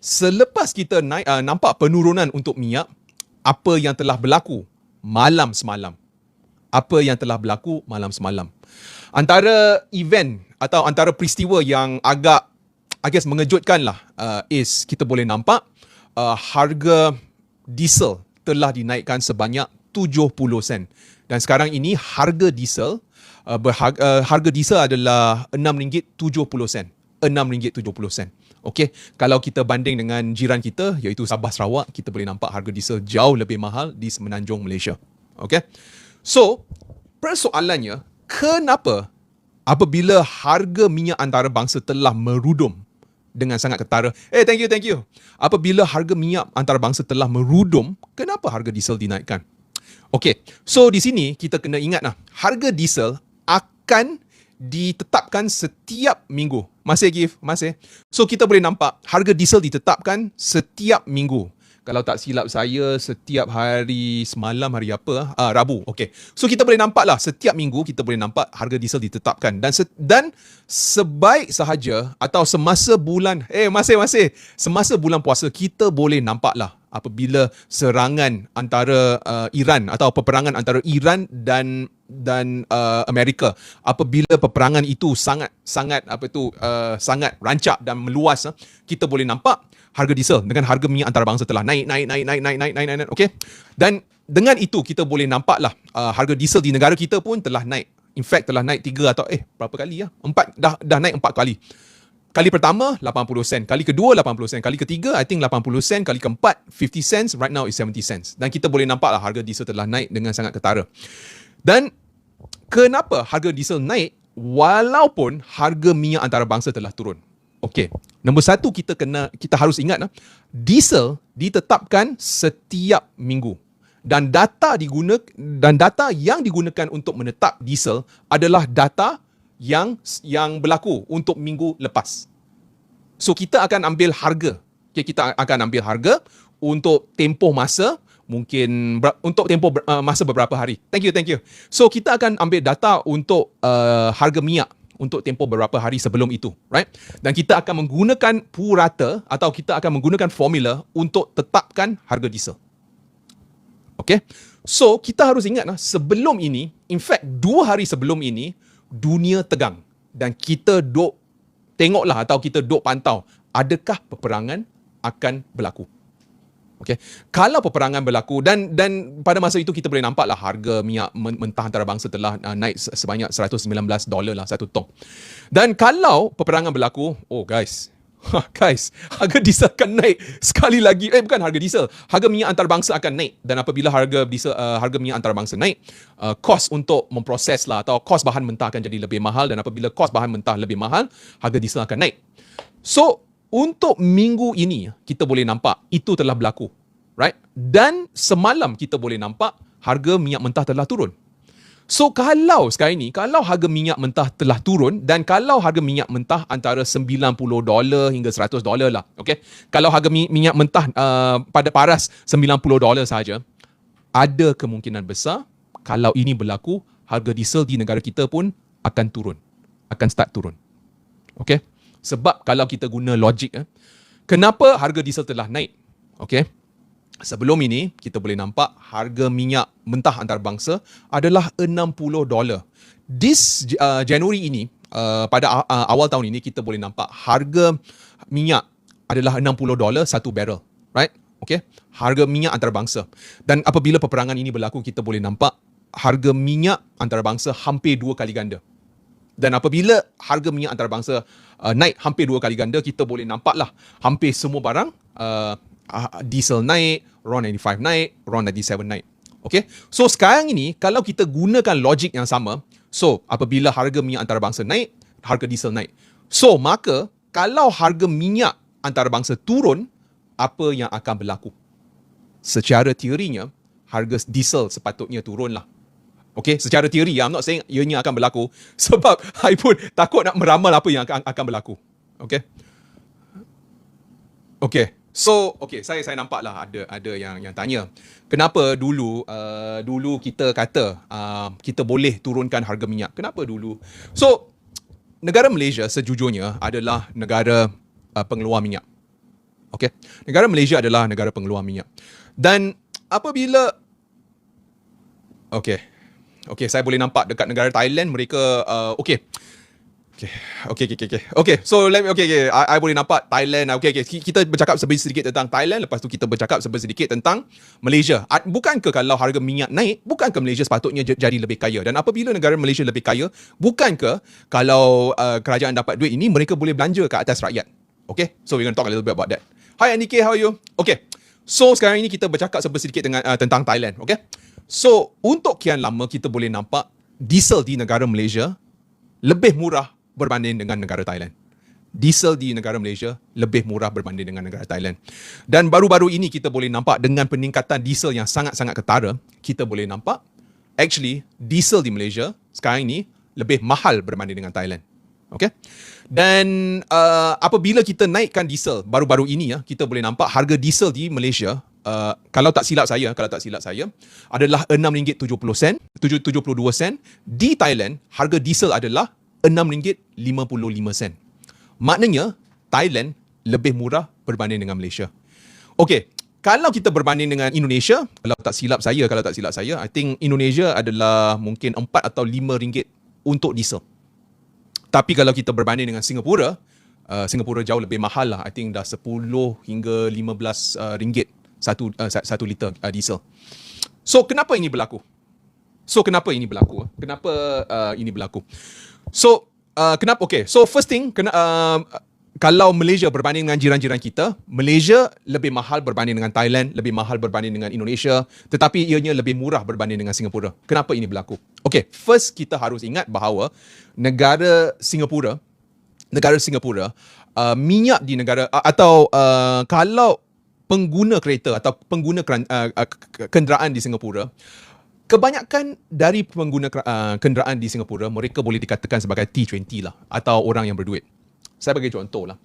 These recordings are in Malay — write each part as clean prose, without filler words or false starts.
selepas kita nampak penurunan untuk minyak, apa yang telah berlaku malam semalam? Apa yang telah berlaku malam semalam? Antara event atau antara peristiwa yang agak mengejutkan lah is kita boleh nampak harga diesel telah dinaikkan sebanyak 70 sen. Dan sekarang ini harga diesel adalah RM6.70. RM6.70. Okey, kalau kita banding dengan jiran kita iaitu Sabah Sarawak, kita boleh nampak harga diesel jauh lebih mahal di Semenanjung Malaysia. Okey. So, persoalannya, kenapa apabila harga minyak antarabangsa telah merudum dengan sangat ketara? Thank you. Apabila harga minyak antarabangsa telah merudum, kenapa harga diesel dinaikkan? Okey, so di sini kita kena ingat harga diesel akan ditetapkan setiap minggu. Masih. So kita boleh nampak harga diesel ditetapkan setiap minggu. Kalau tak silap saya, setiap hari semalam, hari apa? Rabu. Okey. So kita boleh nampak setiap minggu kita boleh nampak harga diesel ditetapkan. Dan sebaik sahaja atau semasa bulan, semasa bulan puasa, kita boleh nampak apabila serangan antara Iran atau peperangan antara Iran dan Amerika, apabila peperangan itu sangat rancak dan meluas, kita boleh nampak harga diesel dengan harga minyak antarabangsa telah naik. Okey. Dan dengan itu kita boleh nampak harga diesel di negara kita pun telah naik. In fact telah naik 3 atau berapa kali 4, dah naik 4 kali. Kali pertama 80 sen, kali kedua 80 sen, kali ketiga I think 80 sen, kali keempat 50 cents, right now is 70 cents. Dan kita boleh nampak harga diesel telah naik dengan sangat ketara. Dan kenapa harga diesel naik walaupun harga minyak antarabangsa telah turun? Okey. Nombor satu, kita harus ingat diesel ditetapkan setiap minggu. Dan data yang digunakan untuk menetap diesel adalah data yang berlaku untuk minggu lepas. So kita akan ambil harga. Kita akan ambil harga untuk tempoh masa, mungkin untuk tempoh masa beberapa hari. Thank you. So kita akan ambil data untuk harga minyak untuk tempoh beberapa hari sebelum itu, right? Dan kita akan menggunakan purata atau kita akan menggunakan formula untuk tetapkan harga diesel. Okay? So kita harus ingat sebelum ini, in fact 2 hari sebelum ini, dunia tegang. Dan kita tengoklah atau kita pantau, adakah peperangan akan berlaku. Okay. Kalau peperangan berlaku dan pada masa itu kita boleh nampaklah harga minyak mentah antarabangsa telah naik sebanyak $119 satu tong. Dan kalau peperangan berlaku, guys, harga diesel akan naik sekali lagi. Bukan harga diesel, harga minyak antarabangsa akan naik. Dan apabila harga minyak antarabangsa naik, kos untuk memproses atau kos bahan mentah akan jadi lebih mahal. Dan apabila kos bahan mentah lebih mahal, harga diesel akan naik. So, untuk minggu ini kita boleh nampak itu telah berlaku, right? Dan semalam kita boleh nampak harga minyak mentah telah turun. So kalau sekarang ini, kalau harga minyak mentah telah turun dan kalau harga minyak mentah antara $90 hingga $100 lah, okay? Kalau harga minyak mentah pada paras $90 sahaja, ada kemungkinan besar kalau ini berlaku, harga diesel di negara kita pun akan turun, akan start turun. Okay? Sebab kalau kita guna logik, kenapa harga diesel telah naik? Okay? Sebelum ini, kita boleh nampak harga minyak mentah antarabangsa adalah $60. This Januari ini, pada awal tahun ini, kita boleh nampak harga minyak adalah $60 satu barrel. Right? Okay? Harga minyak antarabangsa. Dan apabila peperangan ini berlaku, kita boleh nampak harga minyak antarabangsa hampir 2 kali ganda. Dan apabila harga minyak antarabangsa naik hampir 2 kali ganda, kita boleh nampaklah hampir semua barang, diesel naik, RON95 naik, RON97 naik. Okay? So sekarang ini, kalau kita gunakan logik yang sama, so apabila harga minyak antarabangsa naik, harga diesel naik. So maka, kalau harga minyak antarabangsa turun, apa yang akan berlaku? Secara teorinya, harga diesel sepatutnya turunlah. Okay, secara teori, I'm not saying ianya akan berlaku sebab I pun takut nak meramal apa yang akan berlaku. Okay. Okay. So, saya nampaklah ada yang tanya, kenapa dulu kita kata kita boleh turunkan harga minyak? Kenapa dulu? So, negara Malaysia sejujurnya adalah negara pengeluar minyak. Okay. Negara Malaysia adalah negara pengeluar minyak. Dan apabila Okay, saya boleh nampak dekat negara Thailand mereka Okay, so I boleh nampak Thailand. Kita bercakap sedikit tentang Thailand, lepas tu kita bercakap sedikit tentang Malaysia. Bukankah kalau harga minyak naik, bukankah Malaysia sepatutnya jadi lebih kaya? Dan apabila negara Malaysia lebih kaya, bukankah kalau kerajaan dapat duit ini, mereka boleh belanja ke atas rakyat? Okay, so we're going to talk a little bit about that. Hi Anike, how are you? Okay, so sekarang ini kita bercakap sedikit tentang Thailand. Okay, so untuk kian lama kita boleh nampak diesel di negara Malaysia lebih murah berbanding dengan negara Thailand. Diesel di negara Malaysia lebih murah berbanding dengan negara Thailand. Dan baru-baru ini kita boleh nampak dengan peningkatan diesel yang sangat-sangat ketara, kita boleh nampak actually diesel di Malaysia sekarang ini lebih mahal berbanding dengan Thailand. Okay? Dan apabila kita naikkan diesel baru-baru ini kita boleh nampak harga diesel di Malaysia kalau tak silap saya adalah RM6.72. Di Thailand harga diesel adalah RM6.55. Maknanya Thailand lebih murah berbanding dengan Malaysia. Okay, kalau kita berbanding dengan Indonesia, kalau tak silap saya, I think Indonesia adalah mungkin RM4 atau RM5 untuk diesel. Tapi kalau kita berbanding dengan Singapura, Singapura jauh lebih mahal lah. I think dah 10 hingga 15 ringgit satu liter diesel. So kenapa ini berlaku? Kenapa ini berlaku? So kenapa? Okay, so first thing, kalau Malaysia berbanding dengan jiran-jiran kita, Malaysia lebih mahal berbanding dengan Thailand, lebih mahal berbanding dengan Indonesia, tetapi ianya lebih murah berbanding dengan Singapura. Kenapa ini berlaku? Okay, first kita harus ingat bahawa negara Singapura, minyak di negara atau kalau pengguna kereta atau pengguna kenderaan di Singapura, kebanyakan dari pengguna kenderaan di Singapura, mereka boleh dikatakan sebagai T20 lah, atau orang yang berduit. Saya bagi contoh lah.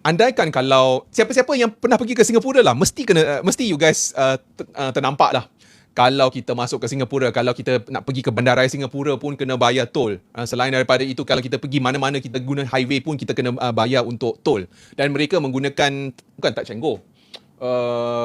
Andaikan kalau siapa-siapa yang pernah pergi ke Singapura lah, mesti you guys ternampak lah. Kalau kita masuk ke Singapura, kalau kita nak pergi ke bandaraya Singapura pun kena bayar tol. Selain daripada itu, kalau kita pergi mana-mana kita guna highway pun kita kena bayar untuk tol. Dan mereka menggunakan, bukan tak cenggo,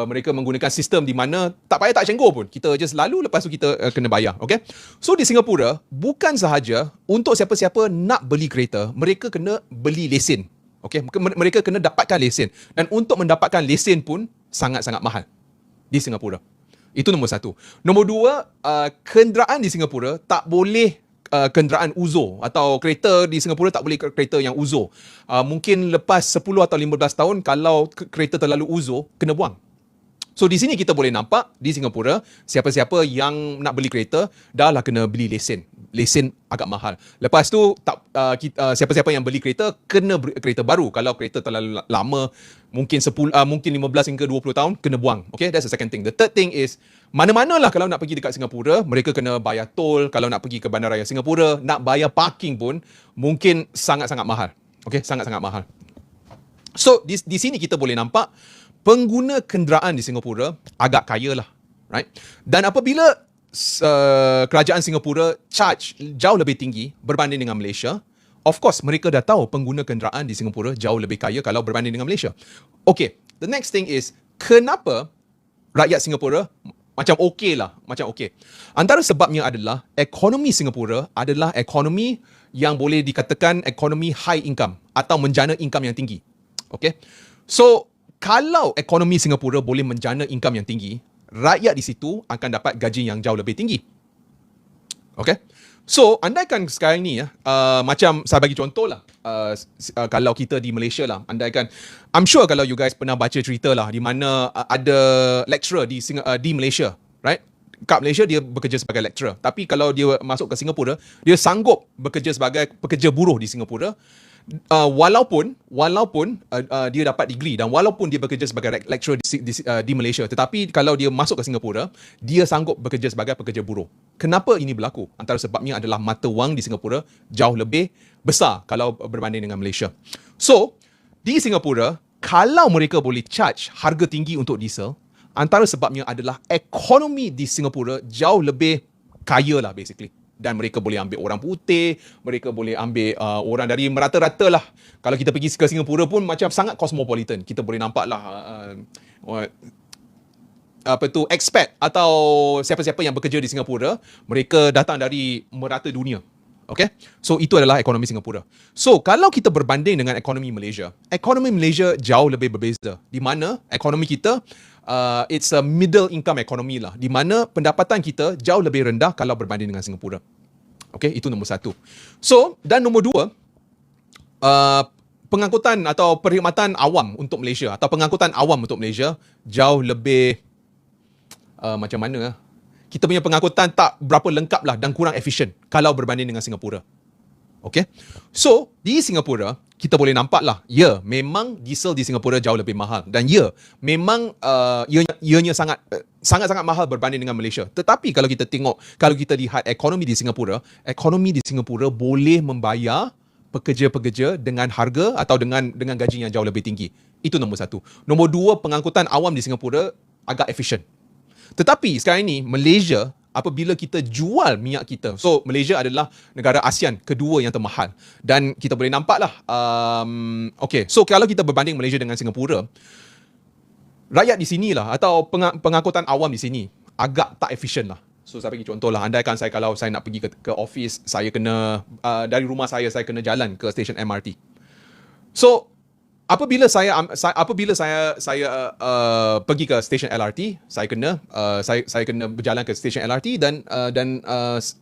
mereka menggunakan sistem di mana tak payah tak cenggo pun. Kita just lalu, lepas tu kita kena bayar. Okay? So di Singapura, bukan sahaja untuk siapa-siapa nak beli kereta, mereka kena beli lesen. Okay? Mereka kena dapatkan lesen. Dan untuk mendapatkan lesen pun sangat-sangat mahal di Singapura. Itu nombor satu. Nombor dua, kenderaan di Singapura tak boleh kenderaan uzur, atau kereta di Singapura tak boleh kereta yang uzur. Mungkin lepas 10 atau 15 tahun, kalau kereta terlalu uzur, kena buang. So di sini kita boleh nampak di Singapura, siapa-siapa yang nak beli kereta dah lah kena beli lesen. Lesen agak mahal. Lepas tu siapa-siapa yang beli kereta kena beli kereta baru. Kalau kereta terlalu lama, mungkin 15 hingga 20 tahun, kena buang. Okay, that's the second thing. The third thing is, mana-manalah kalau nak pergi dekat Singapura, mereka kena bayar tol. Kalau nak pergi ke bandaraya Singapura, nak bayar parking pun mungkin sangat-sangat mahal. Okay, sangat-sangat mahal. So di sini kita boleh nampak pengguna kenderaan di Singapura agak kaya lah, right? Dan apabila kerajaan Singapura charge jauh lebih tinggi berbanding dengan Malaysia, of course mereka dah tahu pengguna kenderaan di Singapura jauh lebih kaya kalau berbanding dengan Malaysia. Okay, the next thing is, kenapa rakyat Singapura macam okey lah, macam okey. Antara sebabnya adalah ekonomi Singapura adalah ekonomi yang boleh dikatakan ekonomi high income atau menjana income yang tinggi. Okay, so kalau ekonomi Singapura boleh menjana income yang tinggi, rakyat di situ akan dapat gaji yang jauh lebih tinggi. Okay, so andaikan sekarang ni macam saya bagi contoh lah, kalau kita di Malaysia lah, andaikan, I'm sure kalau you guys pernah baca cerita lah, di mana ada lecturer di Malaysia, right? Kat Malaysia dia bekerja sebagai lecturer, tapi kalau dia masuk ke Singapura, dia sanggup bekerja sebagai pekerja buruh di Singapura, walaupun dia dapat degree, dan walaupun dia bekerja sebagai lecturer di Malaysia, tetapi kalau dia masuk ke Singapura, dia sanggup bekerja sebagai pekerja buruh. Kenapa ini berlaku? Antara sebabnya adalah mata wang di Singapura jauh lebih besar kalau berbanding dengan Malaysia. So di Singapura, kalau mereka boleh charge harga tinggi untuk diesel, antara sebabnya adalah ekonomi di Singapura jauh lebih kaya lah basically. Dan mereka boleh ambil orang putih, mereka boleh ambil orang dari merata-rata lah. Kalau kita pergi ke Singapura pun macam sangat cosmopolitan. Kita boleh nampak lah expat atau siapa-siapa yang bekerja di Singapura, mereka datang dari merata dunia. Okay? So itu adalah ekonomi Singapura. So kalau kita berbanding dengan ekonomi Malaysia jauh lebih berbeza. Di mana ekonomi kita it's a middle income economy lah. Di mana pendapatan kita jauh lebih rendah kalau berbanding dengan Singapura. Okay, itu nombor satu. So, dan nombor dua, pengangkutan atau perkhidmatan awam untuk Malaysia atau pengangkutan awam untuk Malaysia jauh lebih macam mana? Kita punya pengangkutan tak berapa lengkap lah dan kurang efisien kalau berbanding dengan Singapura. Okay? So, di Singapura, kita boleh nampak lah, ya, memang diesel di Singapura jauh lebih mahal. Dan ya, memang ianya sangat-sangat mahal berbanding dengan Malaysia. Tetapi kalau kita tengok, kalau kita lihat ekonomi di Singapura boleh membayar pekerja-pekerja dengan harga atau dengan gaji yang jauh lebih tinggi. Itu nombor satu. Nombor dua, pengangkutan awam di Singapura agak efisien. Tetapi sekarang ini, Malaysia, apabila kita jual minyak kita, so Malaysia adalah negara ASEAN kedua yang termahal. Dan kita boleh nampak lah, okay, so kalau kita berbanding Malaysia dengan Singapura, rakyat di sini lah, atau pengangkutan awam di sini, agak tak efisien lah. So saya bagi contoh lah, andaikan kalau saya nak pergi ke office, saya kena, dari rumah saya kena jalan ke stesen MRT. So, apabila saya pergi ke stesen LRT, saya kena berjalan ke stesen LRT dan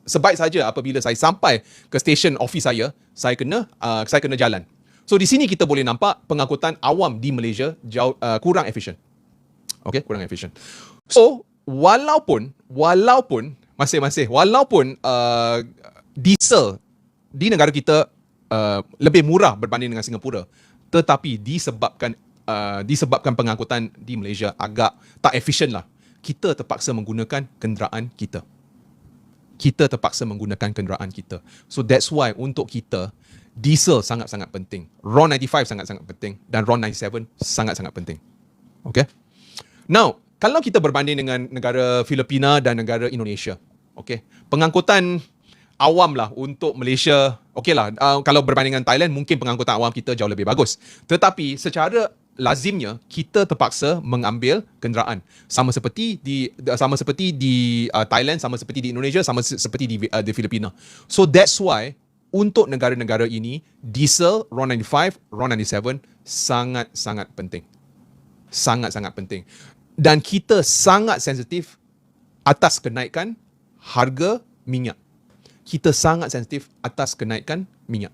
sebaik saja apabila saya sampai ke stesen office saya kena jalan. So di sini kita boleh nampak pengangkutan awam di Malaysia jauh kurang efisien. Okay, kurang efisien. So walaupun diesel di negara kita lebih murah berbanding dengan Singapura, tetapi disebabkan pengangkutan di Malaysia agak tak efisien lah, kita terpaksa menggunakan kenderaan kita. So that's why untuk kita, diesel sangat-sangat penting. RON95 sangat-sangat penting. Dan RON97 sangat-sangat penting. Okay? Now, kalau kita berbanding dengan negara Filipina dan negara Indonesia, okay, pengangkutan awam lah untuk Malaysia, okey lah, kalau berbanding dengan Thailand, mungkin pengangkutan awam kita jauh lebih bagus. Tetapi secara lazimnya, kita terpaksa mengambil kenderaan. Sama seperti di Thailand, sama seperti di Indonesia, sama seperti di Filipina. So that's why, untuk negara-negara ini, diesel, RON95, RON97 sangat-sangat penting. Sangat-sangat penting. Dan kita sangat sensitif atas kenaikan harga minyak. Kita sangat sensitif atas kenaikan minyak.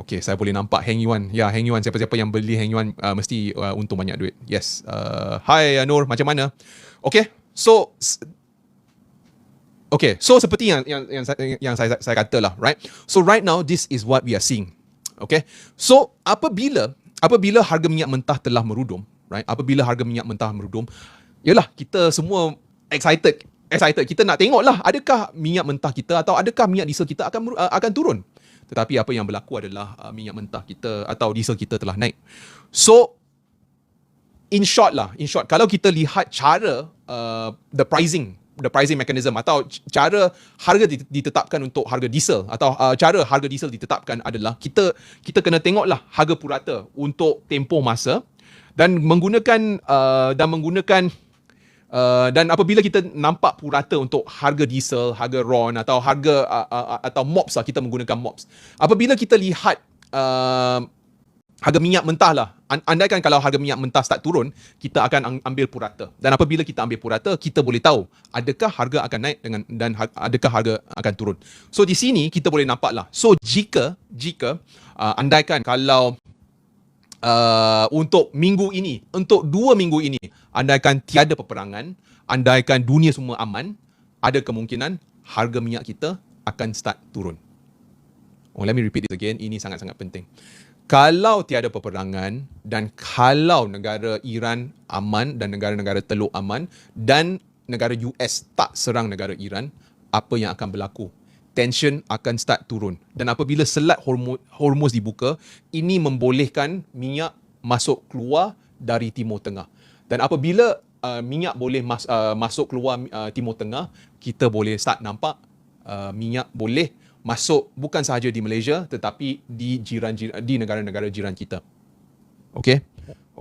Okay, saya boleh nampak Heng Yuan. Ya, Heng Yuan. Siapa-siapa yang beli Heng Yuan mesti untung banyak duit. Yes. Hi Nur, macam mana? Okay, so seperti yang saya kata lah, right? So right now, this is what we are seeing. Okay, so apabila harga minyak mentah telah merudum, right? Apabila harga minyak mentah merudum, yalah, kita semua excited. Kita nak tengok lah, adakah minyak mentah kita atau adakah minyak diesel kita akan turun. Tetapi apa yang berlaku adalah minyak mentah kita atau diesel kita telah naik. So, in short, kalau kita lihat cara the pricing mechanism atau cara harga ditetapkan untuk harga diesel atau cara harga diesel ditetapkan adalah kita kena tengoklah harga purata untuk tempoh masa dan menggunakan dan apabila kita nampak purata untuk harga diesel, harga RON atau harga atau MOPS lah, kita menggunakan MOPS. Apabila kita lihat harga minyak mentah lah, andaikan kalau harga minyak mentah start turun, kita akan ambil purata. Dan apabila kita ambil purata, kita boleh tahu adakah harga akan naik dan adakah harga akan turun. So di sini kita boleh nampak lah. So jika andaikan kalau untuk minggu ini, untuk 2 minggu ini, andaikan tiada peperangan, andaikan dunia semua aman, ada kemungkinan harga minyak kita akan start turun. Let me repeat it again. Ini sangat-sangat penting. Kalau tiada peperangan dan kalau negara Iran aman dan negara-negara Teluk aman dan negara US tak serang negara Iran, apa yang akan berlaku? Tension akan start turun. Dan apabila selat Hormuz dibuka, ini membolehkan minyak masuk keluar dari Timur Tengah. Dan apabila minyak boleh masuk keluar Timur Tengah, kita boleh start nampak minyak boleh masuk bukan sahaja di Malaysia tetapi di negara-negara jiran kita. Okey,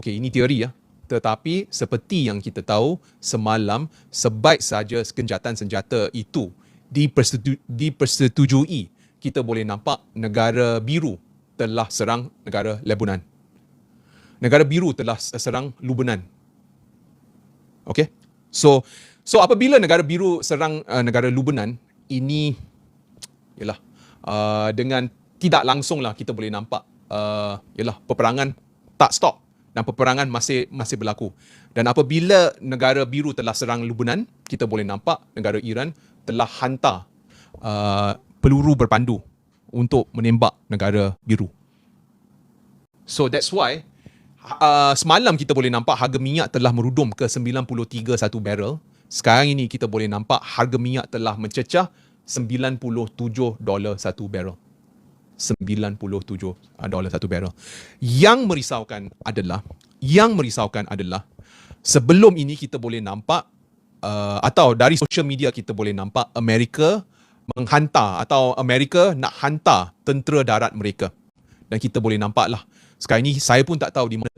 ini teori ya. Tetapi seperti yang kita tahu, semalam sebaik saja gencatan senjata itu dipersetujui, kita boleh nampak negara biru telah serang negara Lebanon. Negara biru telah serang Lebanon. Okay. So apabila negara biru serang negara Lebanon, ini ialah dengan tidak langsung lah kita boleh nampak ialah peperangan tak stop dan peperangan masih berlaku. Dan apabila negara biru telah serang Lebanon, kita boleh nampak negara Iran telah hantar peluru berpandu untuk menembak negara biru. So that's why semalam kita boleh nampak harga minyak telah merudum ke 93 satu barrel. Sekarang ini kita boleh nampak harga minyak telah mencecah $97 satu barrel. $97 satu barrel. Yang merisaukan adalah sebelum ini kita boleh nampak atau dari social media kita boleh nampak Amerika nak hantar tentera darat mereka. Dan kita boleh nampaklah sekarang ini saya pun tak tahu di mana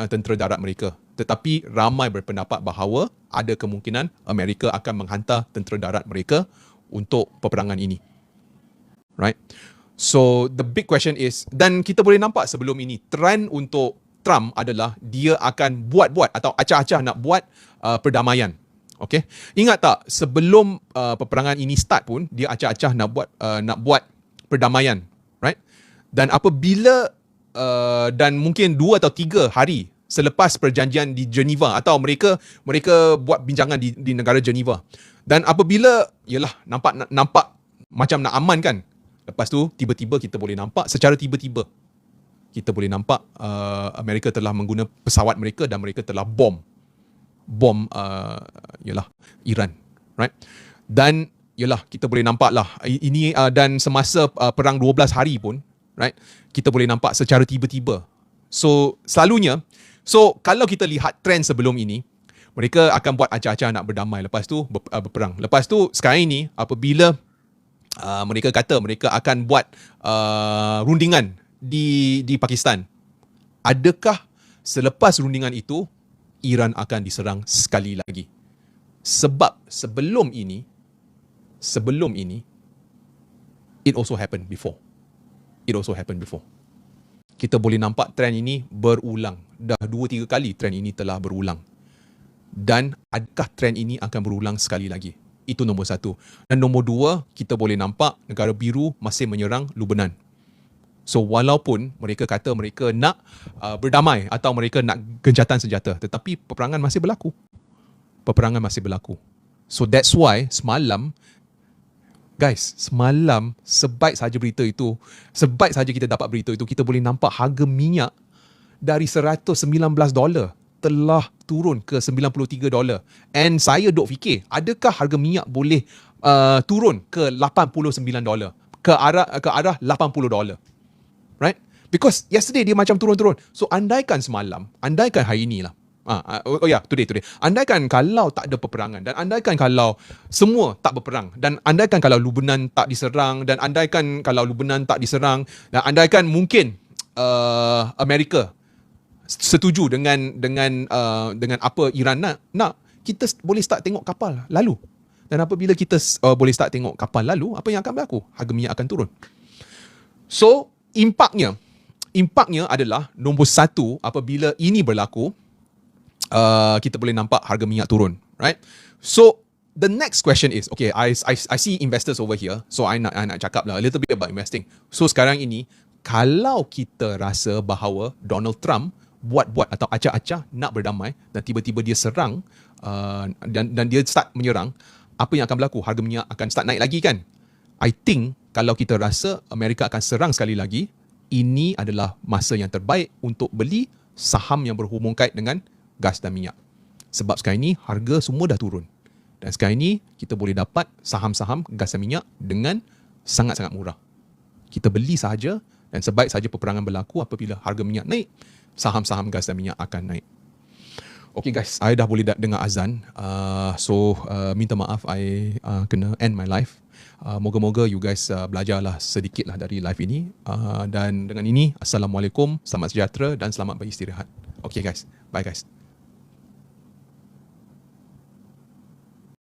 tentera darat mereka. Tetapi ramai berpendapat bahawa ada kemungkinan Amerika akan menghantar tentera darat mereka untuk peperangan ini. Right? So the big question is, dan kita boleh nampak sebelum ini trend untuk Trump adalah dia akan buat atau acah-acah nak buat perdamaian. Okay? Ingat tak sebelum peperangan ini start pun dia acah-acah nak buat perdamaian, right? Dan apabila dan mungkin 2 atau 3 hari selepas perjanjian di Geneva atau mereka buat bincangan di negara Geneva. Dan apabila nampak macam nak aman kan. Lepas tu tiba-tiba kita boleh nampak secara tiba-tiba kita boleh nampak Amerika telah menggunakan pesawat mereka dan mereka telah bom Iran, right? Dan kita boleh nampaklah ini dan semasa perang 12 hari pun, right? Kita boleh nampak secara tiba-tiba. So kalau kita lihat trend sebelum ini, mereka akan buat acah-acah nak berdamai, lepas tu berperang. Lepas tu sekarang ini apabila mereka kata mereka akan buat rundingan di Pakistan, adakah selepas rundingan itu Iran akan diserang sekali lagi? Sebab sebelum ini it also happened before. Kita boleh nampak trend ini berulang. Dah 2-3 kali trend ini telah berulang. Dan adakah trend ini akan berulang sekali lagi? Itu nombor 1. Dan nombor 2, kita boleh nampak negara biru masih menyerang Lebanon. So walaupun mereka kata mereka nak berdamai atau mereka nak gencatan senjata, tetapi peperangan masih berlaku. So that's why semalam sebaik saja kita dapat berita itu, kita boleh nampak harga minyak dari $119 telah turun ke $93. And saya duk fikir, adakah harga minyak boleh turun ke $89? Ke arah $80. Right? Because yesterday dia macam turun-turun. So andaikan hari inilah. Today. Andaikan kalau tak ada peperangan dan andaikan kalau semua tak berperang dan andaikan kalau Lebanon tak diserang dan andaikan kalau Lebanon tak diserang dan andaikan mungkin Amerika setuju dengan apa Iran nak, kita boleh start tengok kapal lalu. Dan apabila kita boleh start tengok kapal lalu, apa yang akan berlaku? Harga minyak akan turun. So impaknya adalah nombor 1, apabila ini berlaku, kita boleh nampak harga minyak turun, right? So the next question is, okay, I see investors over here, so I nak cakap lah a little bit about investing. So sekarang ini, kalau kita rasa bahawa Donald Trump buat atau acah-acah nak berdamai dan tiba-tiba dia serang dan dia start menyerang, apa yang akan berlaku? Harga minyak akan start naik lagi kan? I think kalau kita rasa Amerika akan serang sekali lagi, ini adalah masa yang terbaik untuk beli saham yang berhubung kait dengan gas dan minyak. Sebab sekarang ini harga semua dah turun. Dan sekarang ini kita boleh dapat saham-saham gas dan minyak dengan sangat-sangat murah. Kita beli sahaja dan sebaik saja peperangan berlaku, apabila harga minyak naik, saham-saham gas dan minyak akan naik. Okay guys, I dah boleh dengar azan. So minta maaf I kena end my live. Moga-moga you guys belajarlah sedikit lah dari live ini. Dan dengan ini, Assalamualaikum, selamat sejahtera dan selamat beristirahat. Okay guys, bye guys.